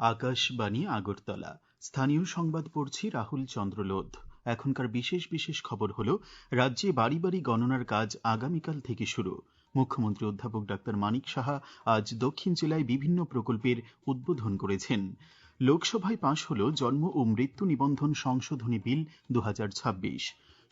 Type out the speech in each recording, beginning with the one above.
আকাশবাণী আগরতলা। স্থানীয় সংবাদ পড়ছি রাহুল চন্দ্র লোধ। এখনকার বিশেষ বিশেষ খবর হলো, রাজ্যে বাড়ি বাড়ি গণনার কাজ আগামীকাল থেকে শুরু। মুখ্যমন্ত্রী অধ্যাপক ডাক্তার মানিক সাহা আজ দক্ষিণ জেলায় বিভিন্ন প্রকল্পের উদ্বোধন করেছেন। লোকসভায় পাশ হল জন্ম ও মৃত্যু নিবন্ধন সংশোধনী বিল 2026।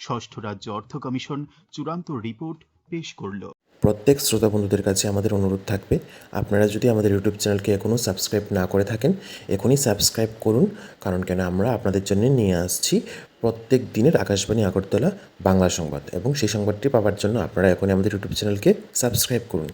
ষষ্ঠ রাজ্য অর্থ কমিশন চূড়ান্ত রিপোর্ট পেশ করল। প্রত্যেক শ্রোতা বন্ধুদের কাছে আমাদের অনুরোধ থাকবে, আপনারা যদি আমাদের ইউটিউব চ্যানেলকে এখনও সাবস্ক্রাইব না করে থাকেন, এখনই সাবস্ক্রাইব করুন। কারণ কেন আমরা আপনাদের জন্য নিয়ে আসছি প্রত্যেক দিনের আকাশবাণী আগরতলা বাংলা সংবাদ, এবং সেই সংবাদটি পাওয়ার জন্য আপনারা এখনই আমাদের ইউটিউব চ্যানেলকে সাবস্ক্রাইব করুন।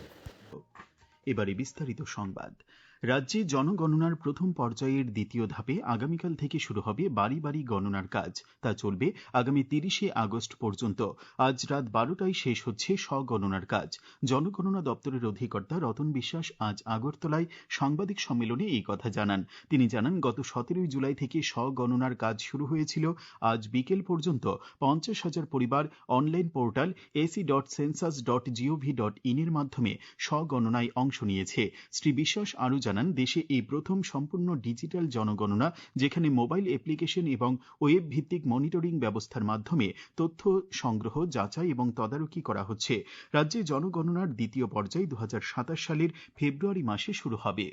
এবারে বিস্তারিত সংবাদ। রাজ্যে জনগণনার প্রথম পর্যায়ের দ্বিতীয় ধাপে আগামীকাল থেকে শুরু হবে বাড়ি বাড়ি গণনার কাজ। তা চলবে আগামী 30শে আগস্ট পর্যন্ত। আজ রাত 12টায় শেষ হচ্ছে স্বগণনার কাজ। জনগণনা দপ্তরের অধিকর্তা রতন বিশ্বাস আজ আগরতলায় সাংবাদিক সম্মেলনে এই কথা জানান। তিনি জানান, গত 17 জুলাই থেকে স্বগণনার কাজ শুরু হয়েছিল। আজ বিকেল পর্যন্ত 50,000 পরিবার অনলাইন পোর্টাল ac.census.gov.in এর মাধ্যমে স্বগণনায় অংশ নিয়েছে। শ্রী বিশ্বাস আরও জানান, দেশে এই প্রথম সম্পূর্ণ ডিজিটাল জনগণনা, যেখানে মোবাইল অ্যাপ্লিকেশন এবং ওয়েব ভিত্তিক মনিটরিং ব্যবস্থার মাধ্যমে তথ্য সংগ্রহ, যাচাই এবং তদারকি করা হচ্ছে। রাজ্যে জনগণনার দ্বিতীয় পর্যায় 2027 সালের ফেব্রুয়ারি মাসে শুরু হবে।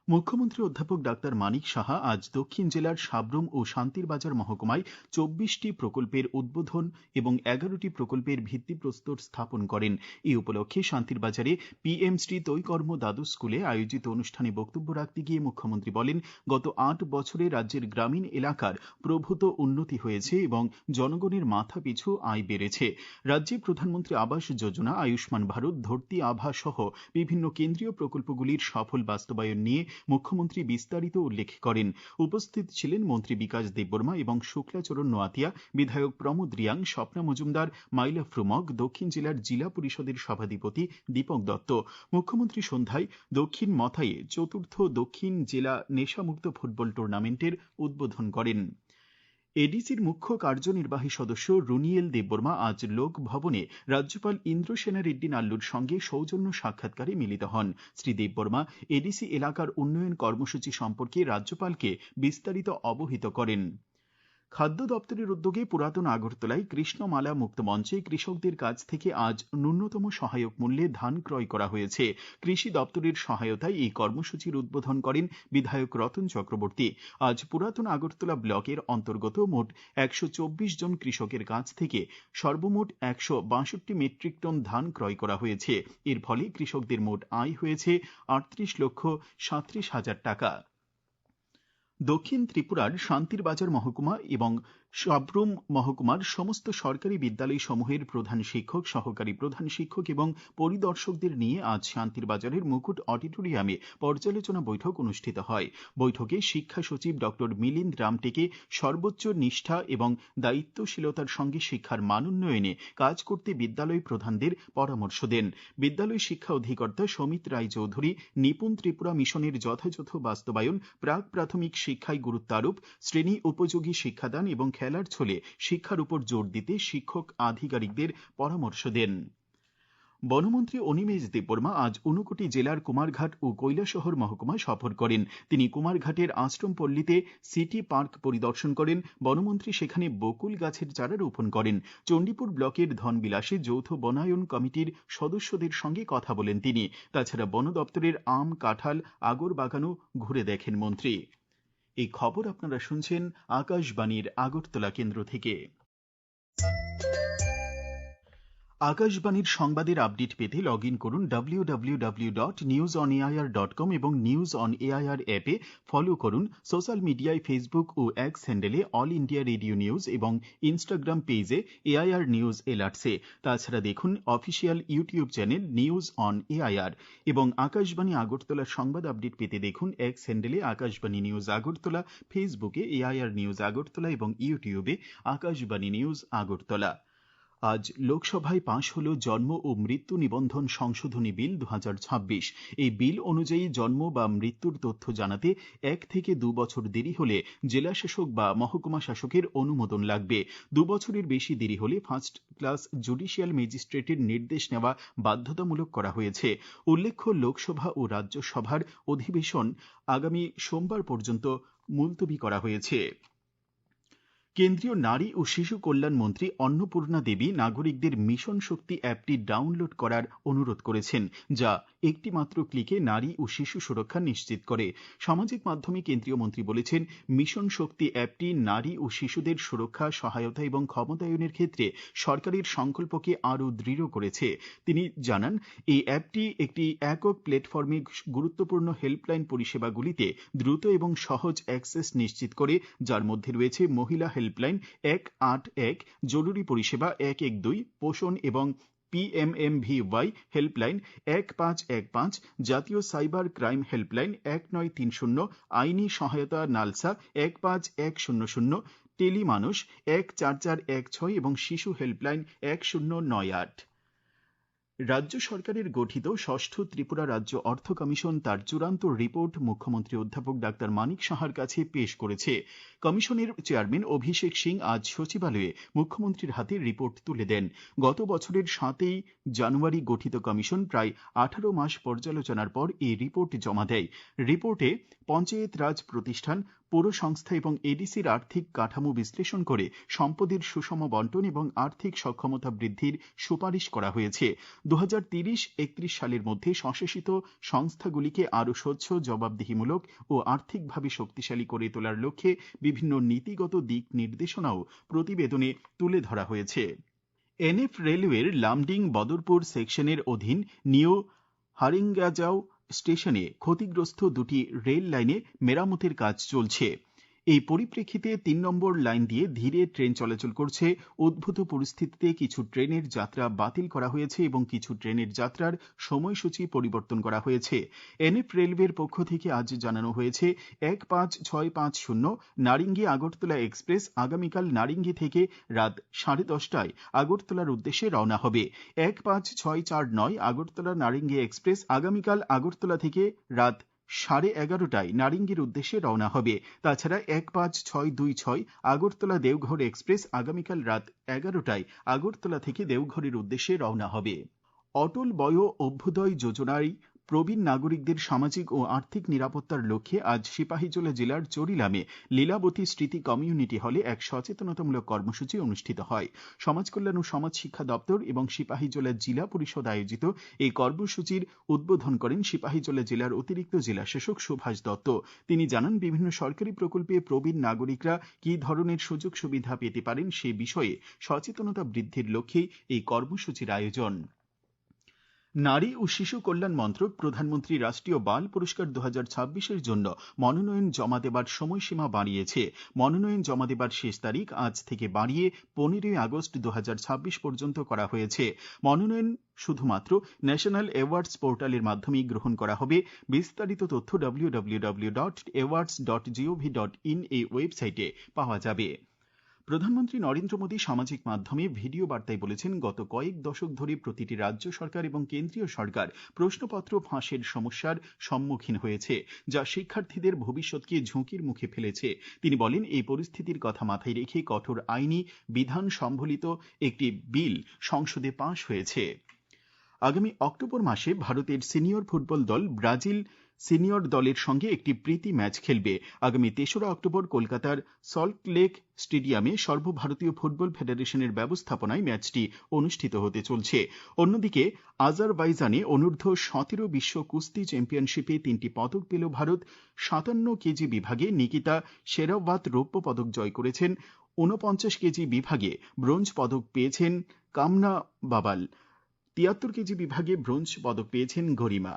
মুখ্যমন্ত্রী অধ্যাপক ডাক্তার মানিক সাহা আজ দক্ষিণ জেলার সাব্রুম ও শান্তিরবাজার মহকুমায় 24টি প্রকল্পের উদ্বোধন এবং 11টি প্রকল্পের ভিত্তিপ্রস্তর স্থাপন করেন। এই উপলক্ষে শান্তিরবাজারে পিএমশ্রী তৈকর্ম দ্বাদশ স্কুলে আয়োজিত অনুষ্ঠানে বক্তব্য রাখতে গিয়ে মুখ্যমন্ত্রী বলেন, গত 8 বছরে রাজ্যের গ্রামীণ এলাকার প্রভূত উন্নতি হয়েছে এবং জনগণের মাথা পিছু আয় বেড়েছে। রাজ্যে প্রধানমন্ত্রী আবাস যোজনা, আয়ুষ্মান ভারত, ধরতি আভা সহ বিভিন্ন কেন্দ্রীয় প্রকল্পগুলির সফল বাস্তবায়ন নিয়ে মুখ্যমন্ত্রী বিস্তারিত উল্লেখ করেন। উপস্থিত ছিলেন মন্ত্রী বিকাশ দেববর্মা এবং শুক্লাচরণ নোয়াতিয়া, বিধায়ক প্রমোদ রিয়াং, স্বপ্না মজুমদার, মাইলা ফ্রুমক, দক্ষিণ জেলার জিলা পরিষদের সভাধিপতি দীপক দত্ত। মুখ্যমন্ত্রী সন্ধ্যায় দক্ষিণ মথাইয়ে 4র্থ দক্ষিণ জেলা নেশামুক্ত ফুটবল টুর্নামেন্টের উদ্বোধন করেন। এডিসির মুখ্য কার্যনির্বাহী সদস্য রুনিয়েল দেববর্মা আজ লোক ভবনে রাজ্যপাল ইন্দ্রসেনা রেড্ডি নাল্লুর সঙ্গে সৌজন্য সাক্ষাৎকারে মিলিত হন। শ্রী দেববর্মা এডিসি এলাকার উন্নয়ন কর্মসূচি সম্পর্কে রাজ্যপালকে বিস্তারিত অবহিত করেন। খাদ্য দপ্তরের উদ্যোগে পুরাতন আগরতলায় কৃষ্ণমালা মুক্ত মঞ্চে কৃষকদের কাছ থেকে আজ ন্যূনতম সহায়ক মূল্যে ধান ক্রয় করা হয়েছে। কৃষি দপ্তরের সহায়তায় এই কর্মসূচির উদ্বোধন করেন বিধায়ক রতন চক্রবর্তী। আজ পুরাতন আগরতলা ব্লকের অন্তর্গত মোট 124 জন কৃষকের কাছ থেকে সর্বমোট 162 মেট্রিক টন ধান ক্রয় করা হয়েছে। এর ফলে কৃষকদের মোট আয় হয়েছে 38,37,000 টাকা। দক্ষিণ ত্রিপুরার শান্তিরবাজার মহকুমা এবং সাব্রুম মহকুমার সমস্ত সরকারি বিদ্যালয় সমূহের প্রধান শিক্ষক, সহকারী প্রধান শিক্ষক এবং পরিদর্শকদের নিয়ে আজ শান্তিরবাজারের মুকুট অডিটোরিয়ামে পর্যালোচনা বৈঠক অনুষ্ঠিত হয়। বৈঠকে শিক্ষা সচিব ডক্টর মিলিন্দ রামটেকে সর্বোচ্চ নিষ্ঠা এবং দায়িত্বশীলতার সঙ্গে শিক্ষার মান উন্নয়নে কাজ করতে বিদ্যালয় প্রধানদের পরামর্শ দেন। বিদ্যালয় শিক্ষা অধিকর্তা সমিত রায় চৌধুরী নিপুণ ত্রিপুরা মিশনের যথাযথ বাস্তবায়ন, প্রাক প্রাথমিক শিক্ষায় গুরুত্ব আরোপ, শ্রেণী উপযোগী শিক্ষাদান এবং খেলার ছলে শিক্ষার উপর জোর দিতে শিক্ষক আধিকারিকদের পরামর্শ দেন। বনমন্ত্রী অনিমেষ দেববর্মা আজ ঊনকোটি জেলার কুমারঘাট ও কৈলাসহর মহকুমা সফর করেন। তিনি কুমারঘাটের আশ্রমপল্লীতে সিটি পার্ক পরিদর্শন করেন। বনমন্ত্রী সেখানে বকুল গাছের চারা রোপণ করেন। চণ্ডীপুর ব্লকের ধনবিলাসে যৌথ বনায়ন কমিটির সদস্যদের সঙ্গে কথা বলেন তিনি। তাছাড়া বন দপ্তরের আম, কাঁঠাল, আগর বাগানও ঘুরে দেখেন মন্ত্রী। এই খবর আপনারা শুনছেন আকাশবাণীর আগরতলা কেন্দ্র থেকে। আকাশবাণীর সংবাদের আপডেট পেতে লগ ইন করুন www.newsonair.com এবং নিউজ অন এআইআর অ্যাপে ফলো করুন। সোশ্যাল মিডিয়ায় ফেসবুক ও এক্স হ্যান্ডেলে অল ইন্ডিয়া রেডিও নিউজ এবং ইনস্টাগ্রাম পেজে এআইআর নিউজ এলার্টসে। তাছাড়া দেখুন official YouTube channel news on AIR এবং আকাশবাণী আগরতলার সংবাদ আপডেট পেতে দেখুন এক্স হ্যান্ডেলে আকাশবাণী নিউজ আগরতলা, ফেসবুকে এআইআর নিউজ আগরতলা এবং ইউটিউবে আকাশবাণী নিউজ আগরতলা। আজ লোকসভায় পাশ হল জন্ম ও মৃত্যু নিবন্ধন সংশোধনী বিল ২০২৬। এই বিল অনুযায়ী জন্ম বা মৃত্যুর তথ্য জানাতে ১ থেকে ২ বছর দেরি হলে জেলা শাসক বা মহকুমা শাসকের অনুমোদন লাগবে। ২ বছরের বেশি দেরি হলে ফার্স্ট ক্লাস জুডিশিয়াল ম্যাজিস্ট্রেটের নির্দেশ নেওয়া বাধ্যতামূলক করা হয়েছে। উল্লেখ্য, লোকসভা ও রাজ্যসভার অধিবেশন আগামী সোমবার পর্যন্ত মুলতবি করা হয়েছে। কেন্দ্রীয় নারী ও শিশু কল্যাণ মন্ত্রী অন্নপূর্ণা দেবী নাগরিকদের মিশন শক্তি অ্যাপটি ডাউনলোড করার অনুরোধ করেছেন, যা একটি মাত্র ক্লিকে নারী ও শিশু সুরক্ষা নিশ্চিত করে। সামাজিক মাধ্যমে কেন্দ্রীয় মন্ত্রী বলেছেন, মিশন শক্তি অ্যাপটি নারী ও শিশুদের সুরক্ষা, সহায়তা এবং ক্ষমতায়নের ক্ষেত্রে সরকারের সংকল্পকে আরও দৃঢ় করেছে। তিনি জানান, এই অ্যাপটি একটি একক প্ল্যাটফর্মে গুরুত্বপূর্ণ হেল্পলাইন পরিষেবাগুলিতে দ্রুত এবং সহজ অ্যাক্সেস নিশ্চিত করে, যার মধ্যে রয়েছে মহিলা হেল্পলাইন ১৮১, জরুরি পরিষেবা ১১২, পোষণ এবং PMMVY হেল্পলাইন ১৫১৫, জাতীয় সাইবার ক্রাইম হেল্পলাইন ১৯৩০, আইনি সহায়তা নালসা ১৫১০০, টেলিমানুষ ১৪৪১৬ এবং শিশু হেল্পলাইন ১০৯৮। রাজ্য সরকারের গঠিত ষষ্ঠ ত্রিপুরা রাজ্য অর্থ কমিশন তার চূড়ান্ত রিপোর্ট মুখ্যমন্ত্রী অধ্যাপক ডাক্তার মানিক সাহার কাছে পেশ করেছে। কমিশনের চেয়ারম্যান অভিষেক সিং আজ সচিবালয়ে মুখ্যমন্ত্রীর হাতে রিপোর্ট তুলে দেন। গত বছরের ৭ই জানুয়ারি গঠিত কমিশন প্রায় ১৮ মাস পর্যালোচনার পর এই রিপোর্ট জমা দেয়। রিপোর্টে পঞ্চায়েত রাজ প্রতিষ্ঠান, পৌর সংস্থা এবং এডিসির আর্থিক কাঠামো বিশ্লেষণ করে সম্পদের সুষম বন্টন এবং আর্থিক সক্ষমতা বৃদ্ধির সুপারিশ করা হয়েছে। ২০৩০-৩১ সালের মধ্যে স্বশাসিত সংস্থাগুলিকে আরও স্বচ্ছ, জবাবদিহিমূলক ও আর্থিকভাবে শক্তিশালী করে তোলার লক্ষ্যে বিভিন্ন নীতিগত দিক নির্দেশনাও প্রতিবেদনে তুলে ধরা হয়েছে। এনএফ রেলওয়ের লামডিং বদরপুর সেকশনের অধীন নিউ হারিঙ্গাজাও স্টেশনে ক্ষতিগ্রস্ত দুটি রেল লাইনে মেরামতের কাজ চলছে। এই পরিপ্রেক্ষিতে ৩ নম্বর লাইন দিয়ে ধীরে ট্রেন চলাচল করছে। উদ্ভূত পরিস্থিতিতে কিছু ট্রেনের যাত্রা বাতিল করা হয়েছে এবং কিছু ট্রেনের যাত্রার সময়সূচি পরিবর্তন করা হয়েছে। এনএফ রেলওয়ের পক্ষ থেকে আজ জানানো হয়েছে, ১৫৬৫০ নারিঙ্গি আগরতলা এক্সপ্রেস আগামীকাল নারিঙ্গি থেকে রাত 10:30টায় আগরতলার উদ্দেশ্যে রওনা হবে। ১৫৬৪৯ আগরতলা নারিঙ্গি এক্সপ্রেস আগামীকাল আগরতলা থেকে রাত 11:30টায় নারিঙ্গির উদ্দেশ্যে রওনা হবে। তাছাড়া ১৫৬২৬ আগরতলা দেওঘর এক্সপ্রেস আগামীকাল রাত 11টায় আগরতলা থেকে দেওঘরের উদ্দেশ্যে রওনা হবে। অটল বয় অভ্যুদয় যোজনায় প্রবীণ নাগরিকদের সামাজিক ও আর্থিক নিরাপত্তার লক্ষ্যে আজ সিপাহীজলা জেলার চরিলামে লীলাবতী স্মৃতি কমিউনিটি হলে এক সচেতনতামূলক কর্মসূচি অনুষ্ঠিত হয়। সমাজ কল্যাণ ও সমাজ শিক্ষা দপ্তর এবং সিপাহীজলা জেলা পরিষদ আয়োজিত এই কর্মসূচির উদ্বোধন করেন সিপাহীজলা জেলার অতিরিক্ত জেলা শাসক সুভাষ দত্ত। তিনি জানান, বিভিন্ন সরকারি প্রকল্পে প্রবীণ নাগরিকরা কী ধরনের সুযোগ সুবিধা পেতে পারেন সে বিষয়ে সচেতনতা বৃদ্ধির লক্ষ্যে এই কর্মসূচির আয়োজন। নারী ও শিশু কল্যাণ মন্ত্রক প্রধানমন্ত্রী রাষ্ট্রীয় বাল পুরস্কার ২০২৬-এর জন্য মনোনয়ন জমা দেবার সময়সীমা বাড়িয়েছে। মনোনয়ন জমা দেবার শেষ তারিখ আজ থেকে বাড়িয়ে ১৫ই আগস্ট ২০২৬ পর্যন্ত করা হয়েছে। মনোনয়ন শুধুমাত্র ন্যাশনাল অ্যাওয়ার্ডস পোর্টালের মাধ্যমেই গ্রহণ করা হবে। বিস্তারিত তথ্য www.awards.gov.in এই ওয়েবসাইটে পাওয়া যাবে। প্রধানমন্ত্রী নরেন্দ্র মোদী সামাজিক মাধ্যমে ভিডিও বার্তায় বলেছেন, গত কয়েক দশক ধরে প্রতিটি রাজ্য সরকার এবং কেন্দ্রীয় সরকার প্রশ্নপত্র ফাঁসের সমস্যার সম্মুখীন হয়েছে, যা শিক্ষার্থীদের ভবিষ্যৎকে ঝুঁকির মুখে ফেলেছে। তিনি বলেন, এই পরিস্থিতির কথা মাথায় রেখে কঠোর আইনি বিধান সম্বলিত একটি বিল সংসদে পাস হয়েছে। আগামী অক্টোবর মাসে ভারতের সিনিয়র ফুটবল দল ব্রাজিল সিনিয়র দলের সঙ্গে একটি প্রীতি ম্যাচ খেলবে। আগামী ৩রা অক্টোবর কলকাতার সল্টলেক স্টেডিয়ামে সর্বভারতীয় ফুটবল ফেডারেশনের ব্যবস্থাপনায় ম্যাচটি অনুষ্ঠিত হতে চলছে। অন্যদিকে আজারবাইজানে অনূর্ধ্ব-17 বিশ্ব কুস্তি চ্যাম্পিয়নশিপে 3টি পদক পেল ভারত। 57 কেজি বিভাগে নিকিতা শেরাওয়াত রৌপ্য পদক জয় করেছেন। 49 কেজি বিভাগে ব্রোঞ্জ পদক পেয়েছেন কামনা বাবাল। 73 কেজি বিভাগে ব্রোঞ্জ পদক পেয়েছেন গরিমা।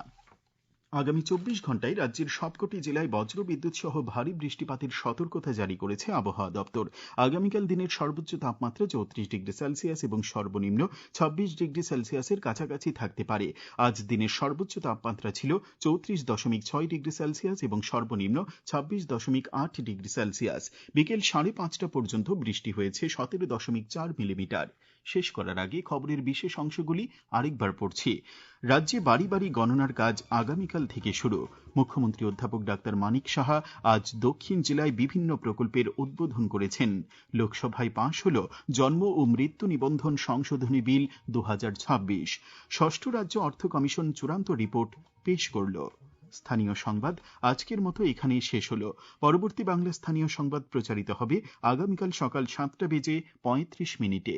আগামী 24 ঘন্টায় রাজ্যের সবকটি জেলায় বজ্রবিদ্যুৎ সহ ভারী বৃষ্টিপাতের সতর্কতা জারি করেছে আবহাওয়া দপ্তর। আগামীকাল দিনের সর্বোচ্চ তাপমাত্রা 34 ডিগ্রি সেলসিয়াস এবং সর্বনিম্ন 26 ডিগ্রি সেলসিয়াসের কাছাকাছি থাকতে পারে। আজ দিনের সর্বোচ্চ তাপমাত্রা ছিল 34.6 ডিগ্রি সেলসিয়াস এবং সর্বনিম্ন 26.8 ডিগ্রি সেলসিয়াস। বিকেল 5:30 পর্যন্ত বৃষ্টি হয়েছে 17.4 মিলিমিটার। শেষ করার আগে খবরের বিশেষ অংশগুলি আরেকবার পড়ছি। রাজ্যে বাড়ি বাড়ি গণনার কাজ আগামীকাল থেকে শুরু। মুখ্যমন্ত্রী অধ্যাপক ডাক্তার মানিক সাহা আজ দক্ষিণ জেলায় বিভিন্ন প্রকল্পের উদ্বোধন করেছেন। লোকসভায় পাশ হল জন্ম ও মৃত্যু নিবন্ধন সংশোধনী বিল 2026। ষষ্ঠ রাজ্য অর্থ কমিশন চূড়ান্ত রিপোর্ট পেশ করল। স্থানীয় সংবাদ আজকের মতো এখানেই শেষ হলো। পরবর্তী বাংলা স্থানীয় সংবাদ প্রচারিত হবে আগামীকাল সকাল 7:35 মিনিটে।